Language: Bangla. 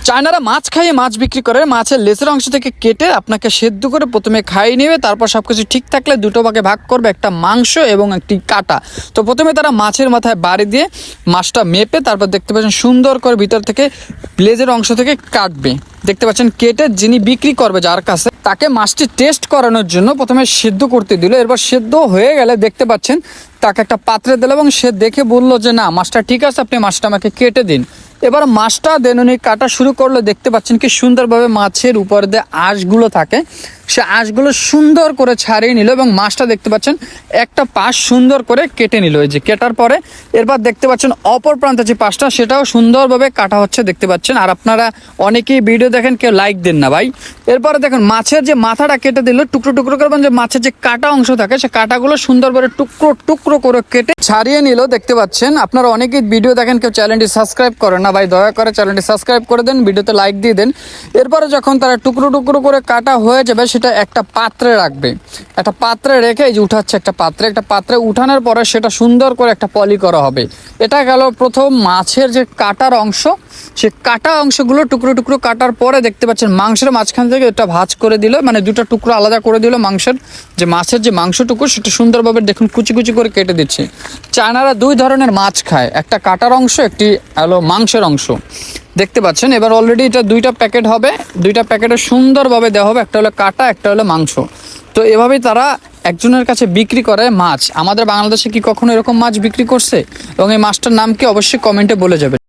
চায়নারা মাছ খাইয়ে মাছ বিক্রি করে, মাছের লেজের অংশ থেকে কেটে আপনাকে সেদ্ধ করে প্রথমে খাইয়ে নেবে, তারপর সব কিছু ঠিক থাকলে দুটো ভাগে ভাগ করবে, একটা মাংস এবং একটি কাটা। তো প্রথমে তারা মাছের মাথায় বাড়ি দিয়ে মাছটা মেপে তারপর দেখতে পাচ্ছেন সুন্দর করে ভিতর থেকে লেজের অংশ থেকে কাটবে। দেখতে পাচ্ছেন কেটে যিনি বিক্রি করবে যার কাছে, তাকে মাছটি টেস্ট করানোর জন্য প্রথমে সেদ্ধ করতে দিল। এরপর সেদ্ধ হয়ে গেলে দেখতে পাচ্ছেন তাকে একটা পাত্রে দিল এবং সে দেখে বলল যে না, মাছটা ঠিক আছে, আপনি মাছটা আমাকে কেটে দিন। এবার মাছটা দেন উনি কাটা শুরু করলো। দেখতে পাচ্ছেন কি সুন্দরভাবে মাছের উপর দিয়ে আঁশগুলো থাকে, সে আঁশগুলো সুন্দর করে ছাড়িয়ে নিল এবং মাছটা দেখতে পাচ্ছেন একটা পাশ সুন্দর করে কেটে নিল। এই যে কেটার পরে এরপর দেখতে পাচ্ছেন অপর প্রান্তে যে পাশটা সেটাও সুন্দরভাবে কাটা হচ্ছে দেখতে পাচ্ছেন। আর আপনারা অনেকেই ভিডিও দেখেন, কেউ লাইক দেন না ভাই। এরপরে দেখুন মাছের যে মাথাটা কেটে দিল, টুকরো টুকরো করবেন, যে মাছের যে কাটা অংশ থাকে সে কাটাগুলো সুন্দরভাবে টুকরো টুকরো করে কেটে ছাড়িয়ে নিল। দেখতে পাচ্ছেন আপনারা অনেকেই ভিডিও দেখেন, কেউ চ্যানেলটি সাবস্ক্রাইব করেন না ভাই, দয়া করে চ্যানেলটি সাবস্ক্রাইব করে দেন, ভিডিওতে লাইক দিয়ে দেন। এরপরে যখন তারা টুকরো টুকরো করে কাটা হয়ে যাবে সেটা একটা পাত্রে রাখবে। একটা পাত্রে রেখে এই যে উঠাচ্ছে একটা পাত্রে উঠানোর পরে সেটা সুন্দর করে একটা পলি করা হবে। এটা গেল প্রথম মাছের যে কাটার অংশ। সে কাটা অংশগুলো টুকরো টুকরো কাটার পরে দেখতে পাচ্ছেন মাংসের মাঝখান থেকে এটা ভাঁজ করে দিল, মানে দুটো টুকরো আলাদা করে দিল। মাছের যে মাংসটুকু সেটা সুন্দরভাবে দেখুন কুচি কুচি করে কেটে দিচ্ছে। চায়নারা দুই ধরনের মাছ খায়, একটা কাটার অংশ, একটি হলো মাংসের অংশ। দেখতে পাচ্ছেন এবার অলরেডি এটা দুইটা প্যাকেট হবে, দুইটা প্যাকেটে সুন্দরভাবে দেওয়া হবে, একটা হলো কাটা, একটা হলো মাংস। তো এভাবেই তারা একজনের কাছে বিক্রি করে মাছ। আমাদের বাংলাদেশে কি কখনো এরকম মাছ বিক্রি করছে? এবং এই মাছটার নাম কি অবশ্যই কমেন্টে বলে যাবে।